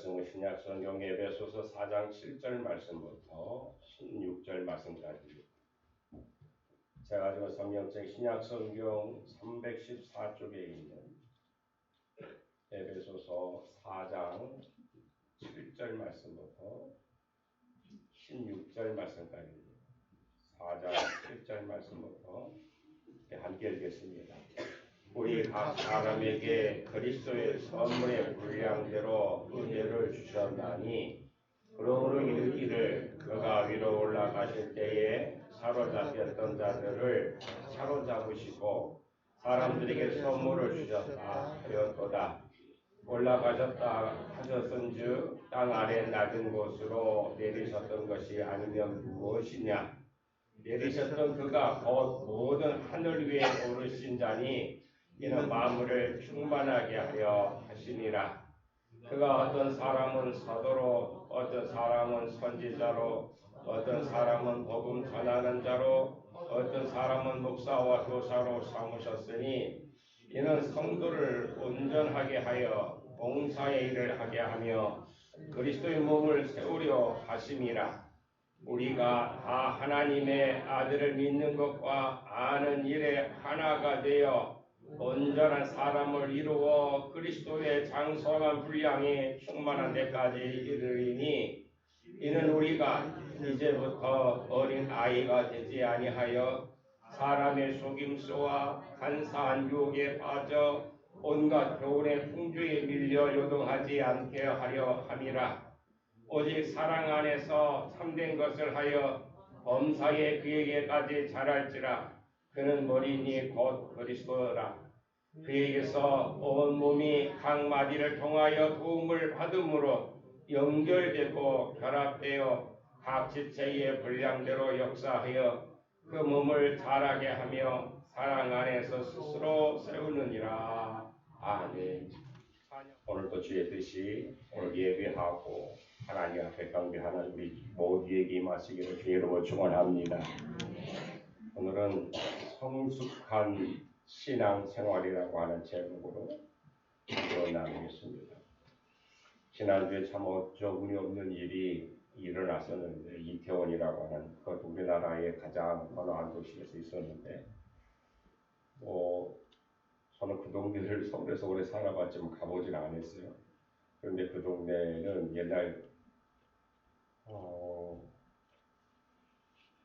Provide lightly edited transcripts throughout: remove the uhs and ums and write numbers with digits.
말씀은 신약 성경 에베소서 4장 7절 말씀부터 16절 말씀까지. 제가 가지고 성경책 신약 성경 314쪽에 있는 에베소서 4장 7절 말씀부터 16절 말씀까지. 4장 7절 말씀부터 함께 읽겠습니다. 우리 각 사람에게 그리스도의 선물의 분량대로 은혜를 주셨나니 그러므로 이르기를 그가 위로 올라가실 때에 사로잡혔던 자들을 사로잡으시고 사람들에게 선물을 주셨다 하였도다. 올라가셨다 하셨은즉 땅 아래 낮은 곳으로 내리셨던 것이 아니면 무엇이냐? 내리셨던 그가 곧 모든 하늘 위에 오르신 자니 이는 만물을 충만하게 하려 하시니라. 그가 어떤 사람은 사도로, 어떤 사람은 선지자로, 어떤 사람은 복음 전하는 자로, 어떤 사람은 목사와 교사로 삼으셨으니 이는 성도를 온전하게 하여 봉사의 일을 하게 하며 그리스도의 몸을 세우려 하심이라. 우리가 다 하나님의 아들을 믿는 것과 아는 일에 하나가 되어 온전한 사람을 이루어 그리스도의 장성한 분량이 충만한 데까지 이르리니 이는 우리가 이제부터 어린 아이가 되지 아니하여 사람의 속임수와 간사한 유혹에 빠져 온갖 교훈의 풍조에 밀려 요동하지 않게 하려 함이라. 오직 사랑 안에서 참된 것을 하여 범사에 그에게까지 자랄지라. 그는 머리니 곧 그리스도라. 그에게서 온 몸이 각 마디를 통하여 도움을 받음으로 연결되고 결합되어 각 지체의 분량대로 역사하여 그 몸을 자라게 하며 사랑 안에서 스스로 세우느니라. 아멘. 오늘도 주의 뜻이 오늘 예배하고 하나님 앞에 경배하는 우리 모두에게 임하시기를 주의 이름으로 축원합니다. 오늘은 성숙한 신앙생활이라고 하는 제목으로 나누겠습니다. 지난주에 참 어처구니 없는 일이 일어났었는데 이태원이라고 하는 그 우리나라의 가장 번화한 도시에서 있었는데 저는 그 동네를 서울에서 오래 살아봤지만 가보진 않았어요. 그런데 그 동네는 옛날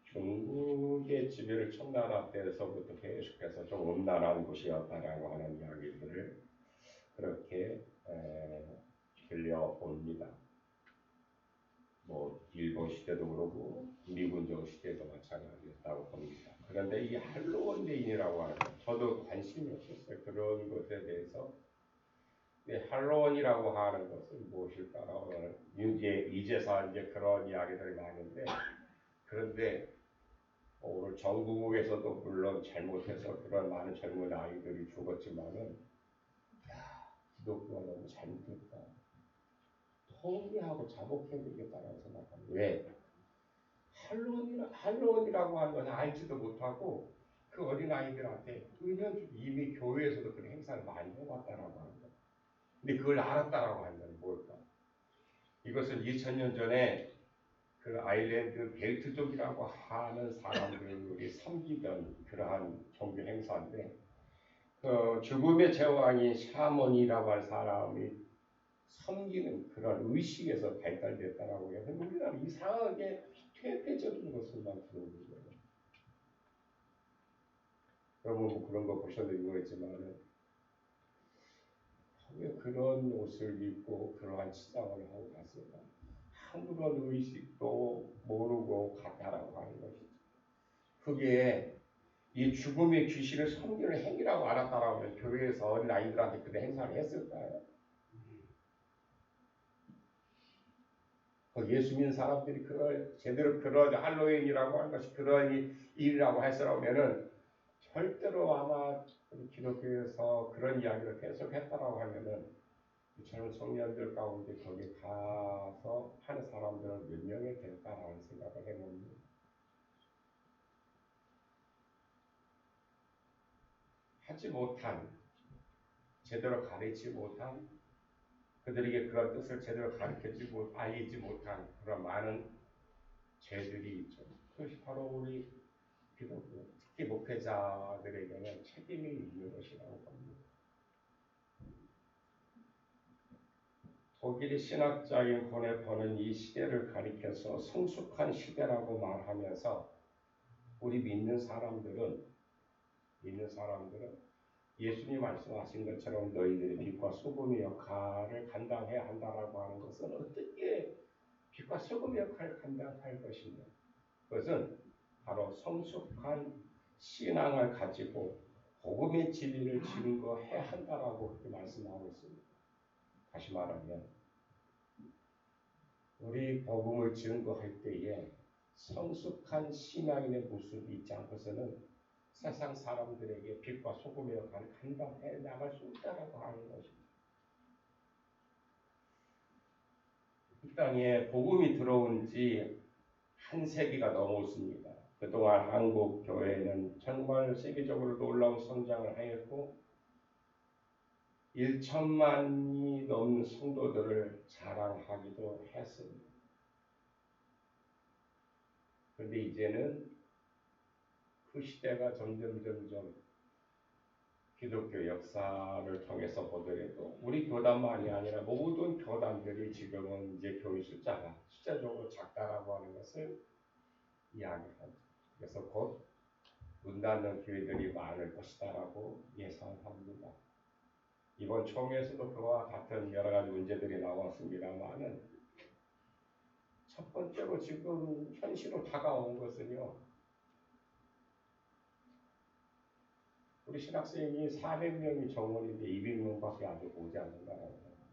중국의 지배를 청나라 때서부터 계속해서 좀 음란한 곳이었다라고 하는 이야기들을 그렇게 들려봅니다. 일본 시대도 그러고 미군정 시대도 마찬가지였다고 봅니다. 그런데 이 할로윈데이라고 하는 것, 저도 관심이 없었어요. 그런 것에 대해서. 할로윈이라고 하는 것은 무엇일까라고 하는 이제서 그런 이야기들이 많은데, 그런데 오늘 전국에서도 물론 잘못해서 그런 많은 젊은 아이들이 죽었지만은 기독교가 너무 잘못했다. 통일하고 자복해야 되겠다라고 생각합니다. 왜? 할로윈이라고 하는 것은 알지도 못하고 그 어린아이들한테 은연중에 이미 교회에서도 그런 행사를 많이 해왔다라고 합니다. 근데 그걸 알았다라고 한다는 뭘까? 이것은 2000년 전에 그 아일랜드 벨트족이라고 하는 사람들이 섬기던 그러한 종교 행사인데 그 죽음의 제왕인 샤먼이라고 할 사람이 섬기는 그런 의식에서 발달됐다라고 해요. 근데 우리나라는 이상하게 퇴폐적인 것을만 들어오는 거예요. 여러분 그런 거 보셔도 이거겠지만은 왜 그런 옷을 입고 그러한 치장을 하고 갔을까? 아무런 의식도 모르고 갔다라고 하는 것이죠. 그게 이 죽음의 귀신을 섬기는 행위라고 알았다라고 하면 교회에서 어린 아이들한테 그런 행사를 했을까요? 예수 믿는 사람들이 제대로 그런 할로윈이라고 하는 것이 그런 일이라고 했으라면은 절대로 아마 기독교에서 그런 이야기를 계속했다라고 하면은 젊은 청년들 가운데 거기 가서 하는 사람들은 몇 명이 될까라는 생각을 해봅니다. 하지 못한, 제대로 가르치지 못한 그들에게 그런 뜻을 제대로 알리지 못한 그런 많은 죄들이 있죠. 그것이 바로 우리 기독교, 특히 목회자들에게는 책임이 있는 것이라고 봅니다. 독일의 신학자인 보네퍼는 이 시대를 가리켜서 성숙한 시대라고 말하면서 우리 믿는 사람들은 예수님 말씀하신 것처럼 너희들의 빛과 소금의 역할을 감당해야 한다라고 하는 것은 어떻게 빛과 소금의 역할을 감당할 것이냐. 그것은 바로 성숙한 신앙을 가지고 복음의 진리를 증거해야 한다라고 그렇게 말씀하고 있습니다. 다시 말하면 우리 복음을 증거할 때에 성숙한 신앙인의 모습이 있지 않고서는 세상 사람들에게 빛과 소금의 역할을 감당해 나갈 수 없다라고 하는 것입니다. 이 땅에 복음이 들어온 지 한 세기가 넘었습니다. 그동안 한국 교회는 정말 세계적으로 놀라운 성장을 하였고 1천만이 넘는 성도들을 자랑하기도 했습니다. 그런데 이제는 그 시대가 점점 기독교 역사를 통해서 보더라도 우리 교단만이 아니라 모든 교단들이 지금은 이제 교회 숫자적으로 작다라고 하는 것을 이야기합니다. 그래서 곧 문 닫는 교회들이 많을 것이다라고 예상합니다. 이번 총회에서도 그와 같은 여러 가지 문제들이 나왔습니다만은 첫 번째로 지금 현실로 다가온 것은요. 우리 신학생이 400명이 정원인데 200명밖에 아직 오지 않는다라고 합니다.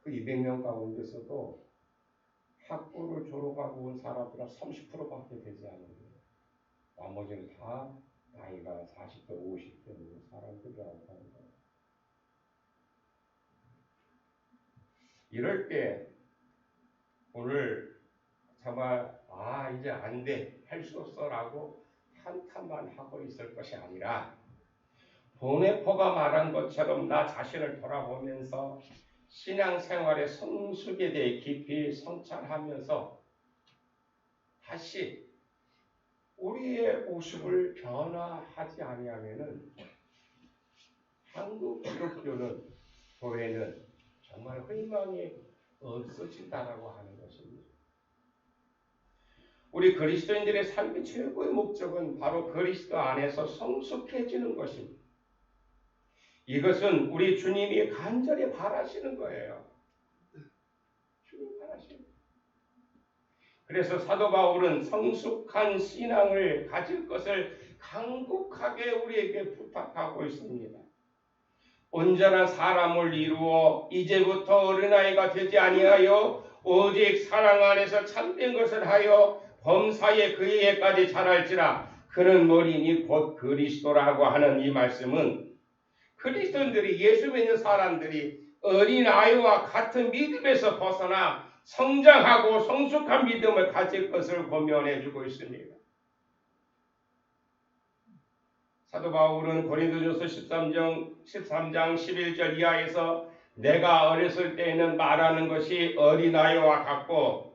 그 200명 가운데서도 학부를 졸업하고 온 사람들은 30%밖에 되지 않는 거예요. 나머지는 다 나이가 40대, 50대 되는 사람들이라고 하는 거예요. 이럴 때 오늘 정말 이제 안 돼, 할 수 없어라고 한탄만 하고 있을 것이 아니라 보네퍼가 말한 것처럼 나 자신을 돌아보면서 신앙생활의 성숙에 대해 깊이 성찰하면서 다시 우리의 모습을 변화하지 아니하면은 한국 기독교는 교회는 정말 희망이 없어진다라고 하는 것입니다. 우리 그리스도인들의 삶의 최고의 목적은 바로 그리스도 안에서 성숙해지는 것입니다. 이것은 우리 주님이 간절히 바라시는 거예요. 주님 바라시는 거예요. 그래서 사도 바울은 성숙한 신앙을 가질 것을 간곡하게 우리에게 부탁하고 있습니다. 온전한 사람을 이루어 이제부터 어린아이가 되지 아니하여 오직 사랑 안에서 참된 것을 하여 범사에 그에게까지 자랄지라. 그는 머리니 곧 그리스도라고 하는 이 말씀은 그리스도인들이 예수 믿는 사람들이 어린아이와 같은 믿음에서 벗어나 성장하고 성숙한 믿음을 가질 것을 권면해 주고 있습니다. 사도 바울은 고린도전서 13장 11절 이하에서 내가 어렸을 때에는 말하는 것이 어린아이와 같고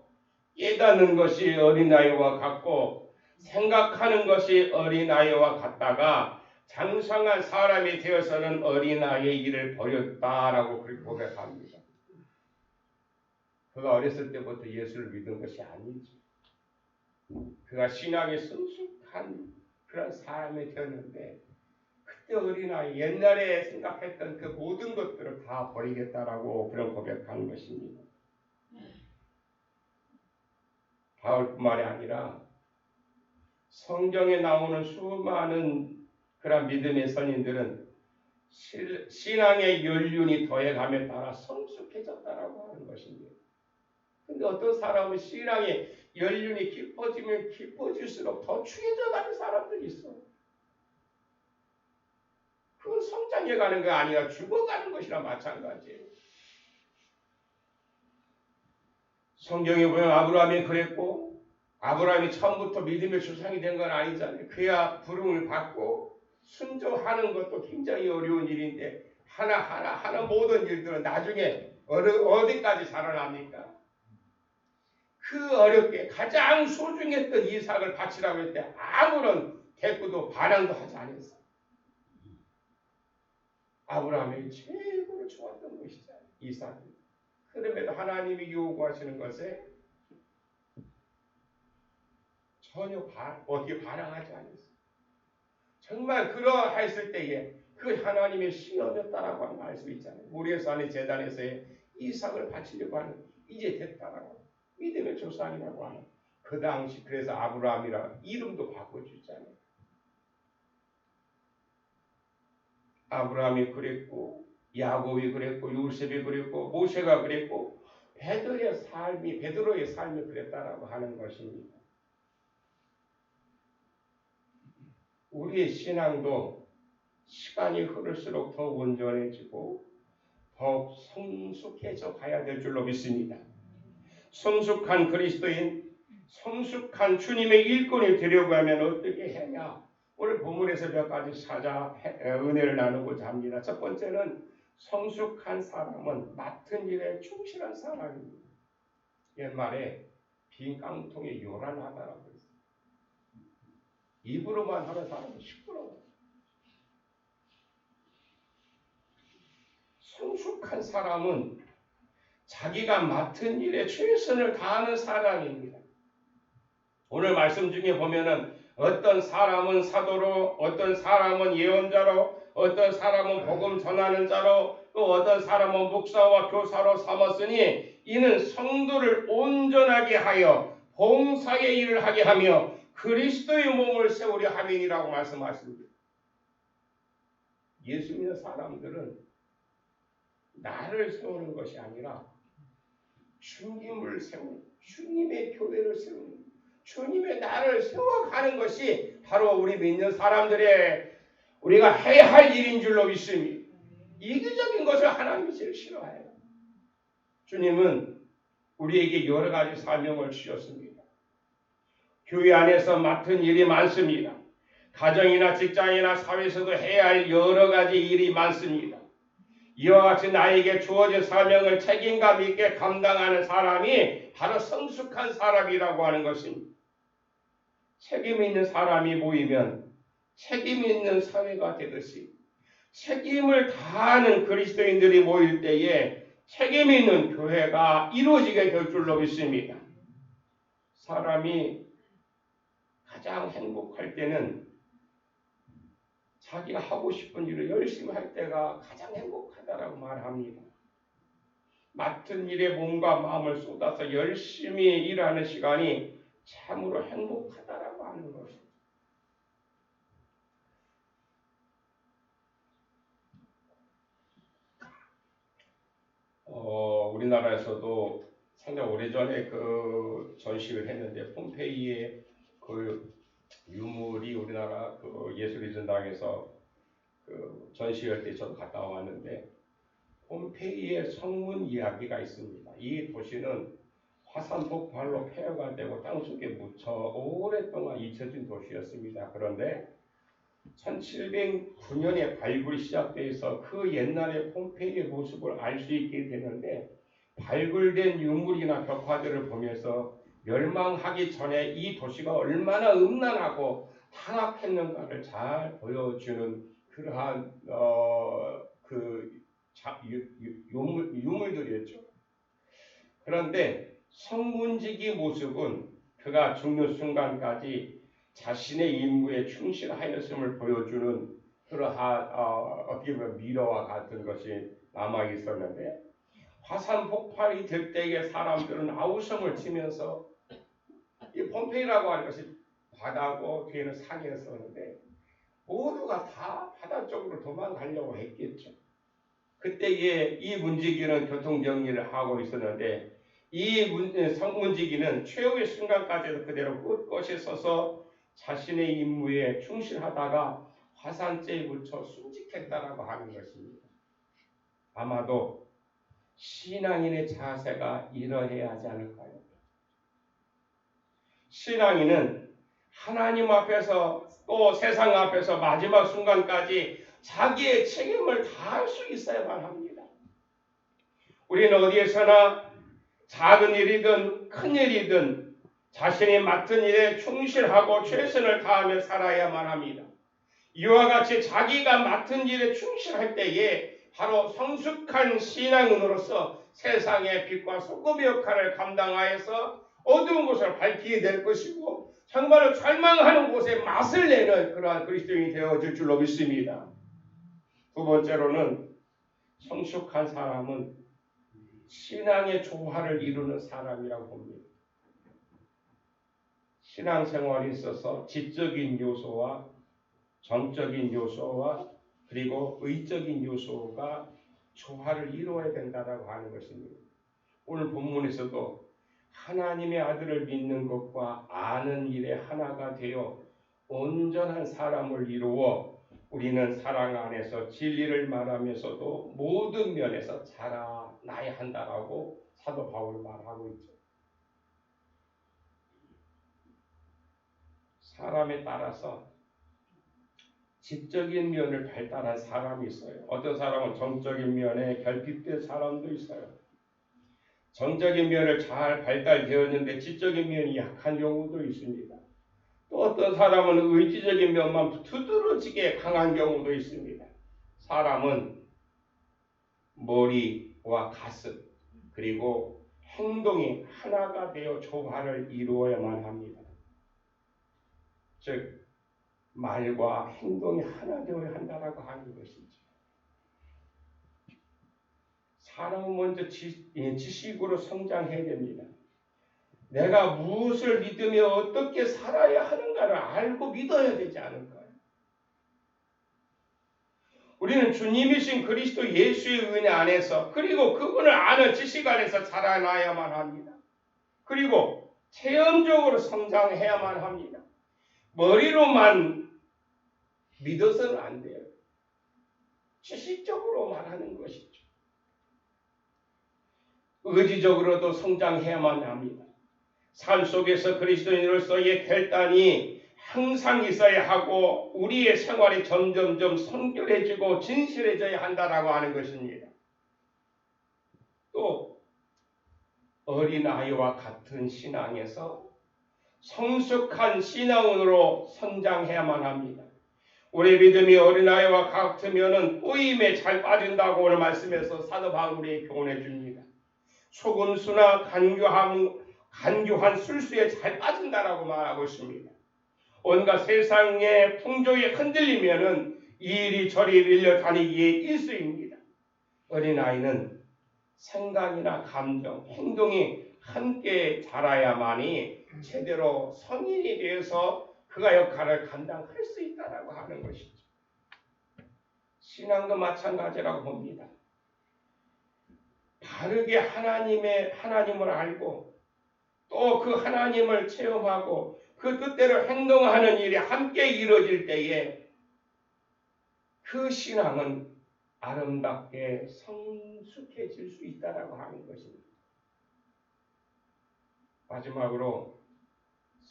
깨닫는 것이 어린아이와 같고 생각하는 것이 어린아이와 같다가 장성한 사람이 되어서는 어린아이의 일을 버렸다라고 그렇게 고백합니다. 그가 어렸을 때부터 예수를 믿은 것이 아니죠. 그가 신앙에 성숙한 그런 사람이 되었는데 그때 어린아이 옛날에 생각했던 그 모든 것들을 다 버리겠다라고 그런 고백한 것입니다. 바울뿐만이 아니라 성경에 나오는 수많은 그런 믿음의 선인들은 신앙의 연륜이 더해감에 따라 성숙해졌다라고 하는 것입니다. 근데 어떤 사람은 신앙의 연륜이 깊어지면 깊어질수록 더 추해져가는 사람들이 있어. 그건 성장해가는 게 아니라 죽어가는 것이랑 마찬가지예요. 성경에 보면 아브라함이 그랬고 아브라함이 처음부터 믿음의 조상이 된 건 아니잖아요. 그야 부름을 받고 순종하는 것도 굉장히 어려운 일인데 하나 모든 일들은 나중에 어디까지 살아납니까? 그 어렵게 가장 소중했던 이삭을 바치라고 했을 때 아무런 대꾸도 반항도 하지 않았어. 아브라함이 최고로 좋았던 것이잖아요. 이삭이. 그럼에도 하나님이 요구하시는 것에 전혀 어떻게 반항하지 않았어. 정말 그러했을 때에 그 하나님의 신원이었다라고 하는 알 수 있잖아요. 모리에서 하는 제단에서의 이삭을 바치려고 하는 이제 됐다라고 믿음의 조상이라고 하는 그 당시 그래서 아브라함이라 이름도 바꿔주잖아요. 아브라함이 그랬고 야곱이 그랬고 요셉이 그랬고 모세가 그랬고 베드로의 삶이 그랬다라고 하는 것입니다. 우리의 신앙도 시간이 흐를수록 더 온전해지고 더욱 성숙해져 가야 될 줄로 믿습니다. 성숙한 그리스도인, 성숙한 주님의 일꾼이 되려고 하면 어떻게 해야? 오늘 본문에서 몇 가지 은혜를 나누고자 합니다. 첫 번째는 성숙한 사람은 맡은 일에 충실한 사람입니다. 옛말에 빈 깡통에 요란하다라고 했어요. 입으로만 하는 사람은 시끄러워. 성숙한 사람은 자기가 맡은 일에 최선을 다하는 사람입니다. 오늘 말씀 중에 보면은 어떤 사람은 사도로, 어떤 사람은 예언자로, 어떤 사람은 복음 전하는 자로, 또 어떤 사람은 목사와 교사로 삼았으니 이는 성도를 온전하게 하여 봉사의 일을 하게 하며 그리스도의 몸을 세우려 함이니라고 말씀하십니다. 예수 믿는 사람들은 나를 세우는 것이 아니라 주님을 세우는, 주님의 교회를 세우는, 주님의 나를 세워가는 것이 바로 우리 믿는 사람들의 우리가 해야 할 일인 줄로 믿습니다. 이기적인 것을 하나님이 제일 싫어해요. 주님은 우리에게 여러 가지 사명을 주셨습니다. 교회 안에서 맡은 일이 많습니다. 가정이나 직장이나 사회에서도 해야 할 여러 가지 일이 많습니다. 이와 같이 나에게 주어진 사명을 책임감 있게 감당하는 사람이 바로 성숙한 사람이라고 하는 것입니다. 책임 있는 사람이 모이면 책임 있는 사회가 되듯이 책임을 다하는 그리스도인들이 모일 때에 책임 있는 교회가 이루어지게 될 줄로 믿습니다. 사람이 가장 행복할 때는 자기가 하고 싶은 일을 열심히 할 때가 가장 행복하다라고 말합니다. 맡은 일에 몸과 마음을 쏟아서 열심히 일하는 시간이 참으로 행복하다라고 하는 것입니다. 우리나라에서도 상당히 오래전에 그 전시를 했는데 폼페이의 그 유물이 우리나라 그 예술의전당에서 그 전시할 때 저도 갔다 왔는데 폼페이의 성문 이야기가 있습니다. 이 도시는 화산 폭발로 폐허가 되고 땅속에 묻혀 오랫동안 잊혀진 도시였습니다. 그런데 1709년에 발굴이 시작돼서 그 옛날의 폼페이의 모습을 알 수 있게 되는데 발굴된 유물이나 벽화들을 보면서 멸망하기 전에 이 도시가 얼마나 음란하고 타락했는가를 잘 보여주는 그러한 유물들이었죠. 그런데 성문지기 모습은 그가 죽는 순간까지 자신의 임무에 충실하였음을 보여주는 그러한 어떻게 보면 미러와 같은 것이 남아 있었는데 화산 폭발이 될 때에 사람들은 아우성을 치면서 이 폼페이라고 하는 것이 바다고 뒤에는 산이었었는데 모두가 다 바다 쪽으로 도망가려고 했겠죠. 그때에 이 문지기는 교통정리를 하고 있었는데 이 성문지기는 최후의 순간까지도 그대로 꿋꿋이 서서 자신의 임무에 충실하다가 화산재에 묻혀 순직했다라고 하는 것입니다. 아마도 신앙인의 자세가 이러해야 하지 않을까요? 신앙인은 하나님 앞에서 또 세상 앞에서 마지막 순간까지 자기의 책임을 다할 수 있어야만 합니다. 우리는 어디에서나 작은 일이든 큰 일이든 자신이 맡은 일에 충실하고 최선을 다하며 살아야만 합니다. 이와 같이 자기가 맡은 일에 충실할 때에 바로 성숙한 신앙인으로서 세상의 빛과 소금의 역할을 감당하여서 어두운 곳을 밝히게 될 것이고 정말로 절망하는 곳에 맛을 내는 그러한 그리스도인이 되어질 줄로 믿습니다. 두 번째로는 성숙한 사람은 신앙의 조화를 이루는 사람이라고 봅니다. 신앙생활에 있어서 지적인 요소와 정적인 요소와 그리고 의적인 요소가 조화를 이루어야 된다고 하는 것입니다. 오늘 본문에서도 하나님의 아들을 믿는 것과 아는 일에 하나가 되어 온전한 사람을 이루어 우리는 사랑 안에서 진리를 말하면서도 모든 면에서 자라나야 한다라고 사도 바울은 말하고 있죠. 사람에 따라서 지적인 면을 발달한 사람이 있어요. 어떤 사람은 정적인 면에 결핍된 사람도 있어요. 정적인 면을 잘 발달되었는데 지적인 면이 약한 경우도 있습니다. 또 어떤 사람은 의지적인 면만 두드러지게 강한 경우도 있습니다. 사람은 머리와 가슴 그리고 행동이 하나가 되어 조화를 이루어야만 합니다. 즉 말과 행동이 하나 되어야 한다고 하는 것이죠. 사람은 먼저 지식으로 성장해야 됩니다. 내가 무엇을 믿으며 어떻게 살아야 하는가를 알고 믿어야 되지 않을까요? 우리는 주님이신 그리스도 예수의 은혜 안에서 그리고 그분을 아는 지식 안에서 자라나야만 합니다. 그리고 체험적으로 성장해야만 합니다. 머리로만 믿어서는 안 돼요. 지식적으로만 하는 것이죠. 의지적으로도 성장해야만 합니다. 삶 속에서 그리스도인으로서의 결단이 항상 있어야 하고 우리의 생활이 점점점 성결해지고 진실해져야 한다라고 하는 것입니다. 또 어린아이와 같은 신앙에서 성숙한 신앙으로 성장해야만 합니다. 우리 믿음이 어린아이와 같으면 꼬임에 잘 빠진다고 오늘 말씀에서 사도 바울이 교훈해 줍니다. 소금수나 간교한 술수에 잘 빠진다라고 말하고 있습니다. 온갖 세상의 풍조에 흔들리면은 이리저리 밀려다니기에 일수입니다. 어린아이는 생각이나 감정, 행동이 함께 자라야만이 제대로 성인이 되어서 그가 역할을 감당할 수 있다라고 하는 것이죠. 신앙도 마찬가지라고 봅니다. 바르게 하나님을 알고 또 그 하나님을 체험하고 그 뜻대로 행동하는 일이 함께 이루어질 때에 그 신앙은 아름답게 성숙해질 수 있다라고 하는 것입니다. 마지막으로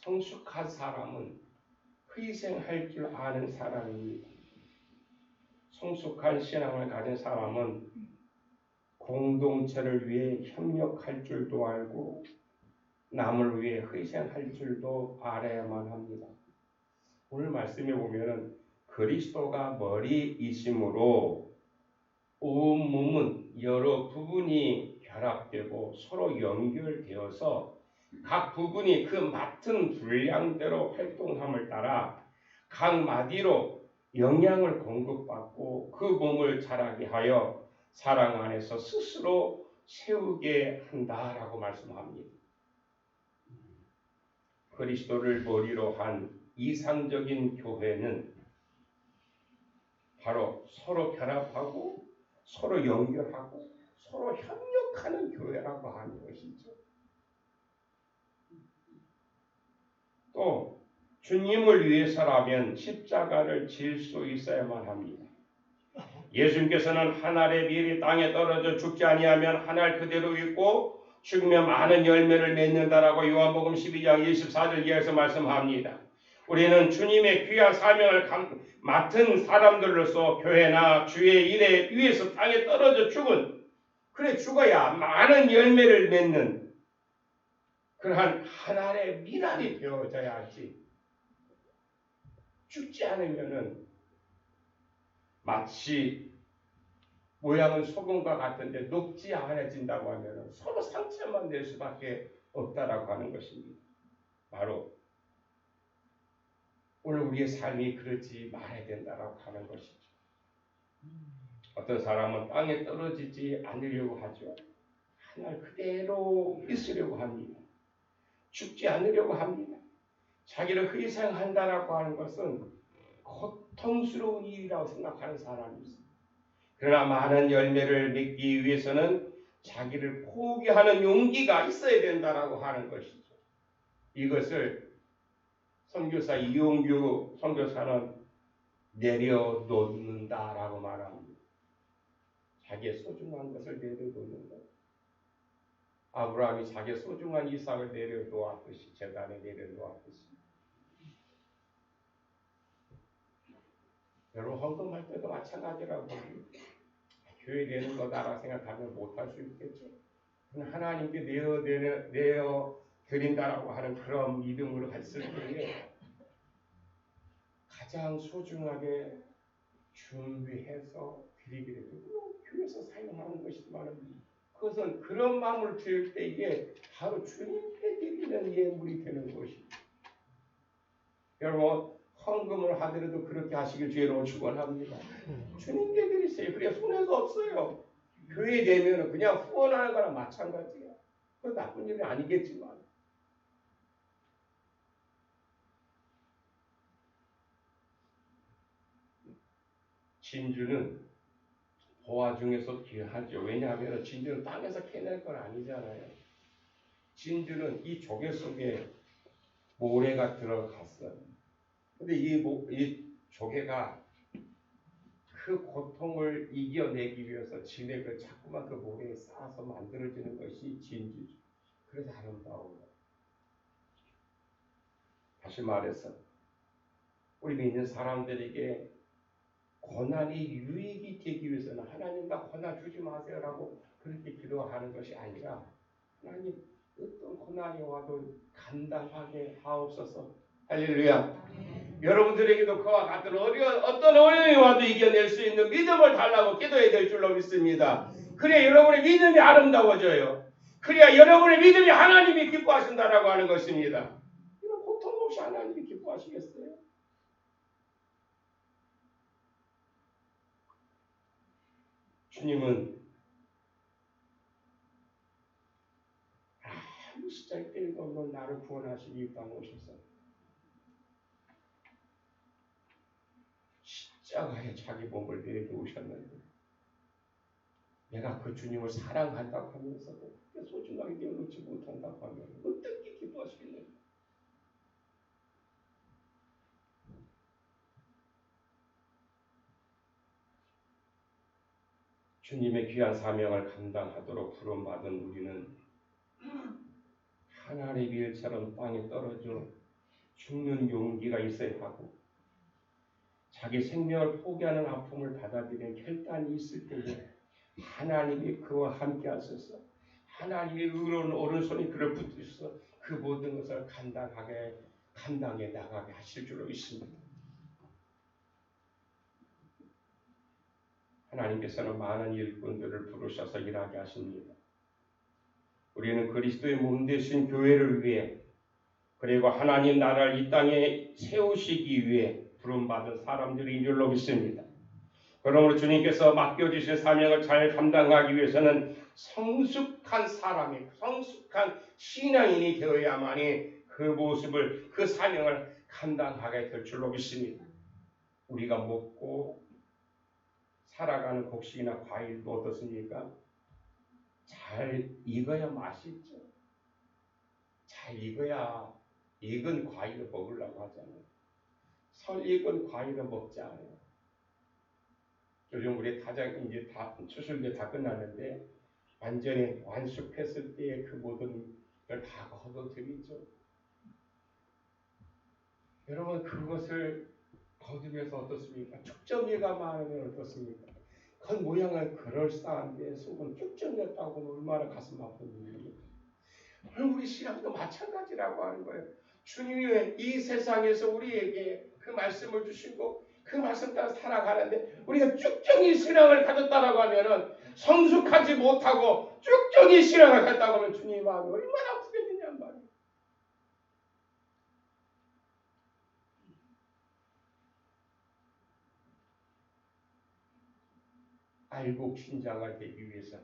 성숙한 사람은 희생할 줄 아는 사람입니다. 성숙한 신앙을 가진 사람은 공동체를 위해 협력할 줄도 알고 남을 위해 희생할 줄도 알아야만 합니다. 오늘 말씀에 보면은 그리스도가 머리이심으로 온 몸은 여러 부분이 결합되고 서로 연결되어서 각 부분이 그 맡은 분량대로 활동함을 따라 각 마디로 영양을 공급받고 그 몸을 자라게 하여 사랑 안에서 스스로 세우게 한다라고 말씀합니다. 그리스도를 머리로 한 이상적인 교회는 바로 서로 결합하고 서로 연결하고 서로 협력하는 교회라고 하는 것이죠. 또 주님을 위해서라면 십자가를 질 수 있어야만 합니다. 예수님께서는 한 알의 밀이 땅에 떨어져 죽지 아니하면 한 알 그대로 있고 죽으면 많은 열매를 맺는다라고 요한복음 12장 24절 이하에서 말씀합니다. 우리는 주님의 귀한 사명을 맡은 사람들로서 교회나 주의 일에 위에서 땅에 떨어져 죽어야 많은 열매를 맺는 그러한 하나의 미랄이 되어져야 하지. 죽지 않으면은 마치 모양은 소금과 같은데 녹지 않아진다고 하면은 서로 상처만 낼 수밖에 없다라고 하는 것입니다. 바로 오늘 우리의 삶이 그렇지 말아야 된다라고 하는 것이죠. 어떤 사람은 땅에 떨어지지 않으려고 하죠. 하늘 그대로 있으려고 합니다. 죽지 않으려고 합니다. 자기를 희생한다라고 하는 것은 고통스러운 일이라고 생각하는 사람이 있습니다. 그러나 많은 열매를 맺기 위해서는 자기를 포기하는 용기가 있어야 된다라고 하는 것이죠. 이것을 선교사 이용규 선교사는 내려놓는다라고 말합니다. 자기의 소중한 것을 내려놓는 것. 아브라함이 자기의 소중한 이삭을 내려놓았듯이 제단에 내려놓았듯이 여러분 헌금할 때도 마찬가지라고 합니다. 교회 내는 거다라고 생각하면 못할 수 있겠죠. 하나님께 내어 드린다라고 하는 그런 믿음으로 했을 때에 가장 소중하게 준비해서 드리기를 교회에서 사용하는 것이지만 그것은 그런 마음을 드릴 때 이게 바로 주님께 드리는 예물이 되는 것입니다. 여러분 헌금을 하더라도 그렇게 하시길 주의로 축원합니다. 주님께 드리세요. 그래야 손해가 없어요. 교회 되면 그냥 후원하는 거랑 마찬가지예요. 그건 나쁜 일이 아니겠지만 진주는 보화 중에서 귀하죠. 왜냐하면 진주는 땅에서 캐낼 건 아니잖아요. 진주는 이 조개 속에 모래가 들어갔어요. 근데 이 조개가 그 고통을 이겨내기 위해서 진액을 자꾸만 그 모래에 쌓아서 만들어지는 것이 진주죠. 그래서 아름다운 거예요. 다시 말해서 우리 믿는 사람들에게 고난이 유익이 되기 위해서는 하나님 나 고난 주지 마세요라고 그렇게 기도하는 것이 아니라 하나님 어떤 고난이 와도 감당하게 하옵소서. 할렐루야. 여러분들에게도 그와 같은 어떤 어려움이 와도 이겨낼 수 있는 믿음을 달라고 기도해야 될 줄로 믿습니다. 그래야 여러분의 믿음이 아름다워져요. 그래야 여러분의 믿음이 하나님이 기뻐하신다라고 하는 것입니다. 이런 고통 없이 하나님이 기뻐하시겠어요? 주님은 아무 시작되는 없는 나를 구원하시기 이 땅에 오셔서 십자가에 자기 몸을 내놓으셨는데 내가 그 주님을 사랑한다고 하면서도 소중하게 내어놓지 못한다고 하면 어떻게 기뻐하시겠느냐. 주님의 귀한 사명을 감당하도록 부름받은 우리는 하나님의 일처럼 땅에 떨어져 죽는 용기가 있어야 하고 자기 생명을 포기하는 아픔을 받아들이는 결단이 있을 때에 하나님이 그와 함께 하셔서 하나님의 의로운 오른손이 그를 붙드셔서 그 모든 것을 감당해 나가게 하실 줄로 믿습니다. 하나님께서는 많은 일꾼들을 부르셔서 일하게 하십니다. 우리는 그리스도의 몸 되신 교회를 위해 그리고 하나님 나라를 이 땅에 세우시기 위해 부름받은 사람들인 줄로 믿습니다. 그러므로 주님께서 맡겨주신 사명을 잘 감당하기 위해서는 성숙한 신앙인이 되어야만이 그 모습을, 그 사명을 감당하게 될 줄로 믿습니다. 우리가 먹고 살아가는 곡식이나 과일도 어떻습니까? 잘 익어야 맛있죠. 잘 익어야 익은 과일을 먹으려고 하잖아요. 설 익은 과일을 먹지 않아요. 요즘 우리 타작 이제 다 추수가 다 끝났는데 완전히 완숙했을 때의 그 모든 걸 다 거둬들이죠. 여러분 그것을 거듭해서 어떻습니까? 축전비가 많으면 어떻습니까? 그 모양은 그럴싸한데 속은 쭉정렸다고는 얼마나 가슴 아픈 일입니까? 우리 신앙도 마찬가지라고 하는 거예요. 주님이 이 세상에서 우리에게 그 말씀을 주시고 그 말씀 따라 살아가는데 우리가 쭉정이 신앙을 가졌다라고 하면은 성숙하지 못하고 쭉정이 신앙을 갖다고 하면 주님 마음이 얼마나 아프겠느냐 말이에요. 알곡 신장을 되기 위해서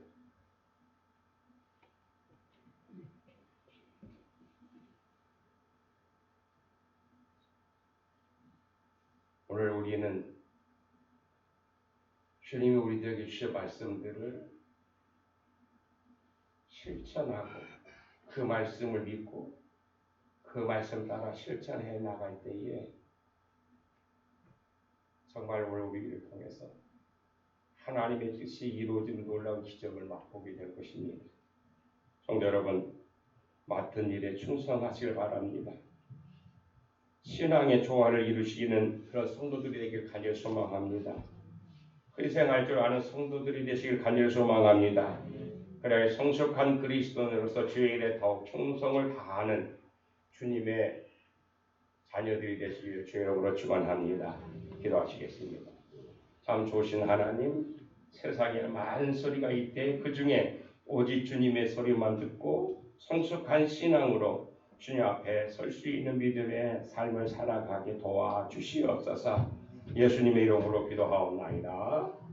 오늘 우리는 주님이 우리들에게 주신 말씀들을 실천하고 그 말씀을 믿고 그 말씀 따라 실천해 나갈 때에 정말 오늘 우리를 통해서 하나님의 뜻이 이루어지는 놀라운 기적을 맛보게 될 것입니다. 성도 여러분, 맡은 일에 충성하시길 바랍니다. 신앙의 조화를 이루시기는 그런 성도들이 되길 간절히 소망합니다. 희생할 줄 아는 성도들이 되시길 간절히 소망합니다. 그래 성숙한 그리스도인으로서 주의 일에 더욱 충성을 다하는 주님의 자녀들이 되시길 주의 이름으로 축원합니다. 기도하시겠습니다. 참 좋으신 하나님, 세상에 많은 소리가 있대 그 중에 오직 주님의 소리만 듣고 성숙한 신앙으로 주님 앞에 설 수 있는 믿음의 삶을 살아가게 도와주시옵소서. 예수님의 이름으로 기도하옵나이다.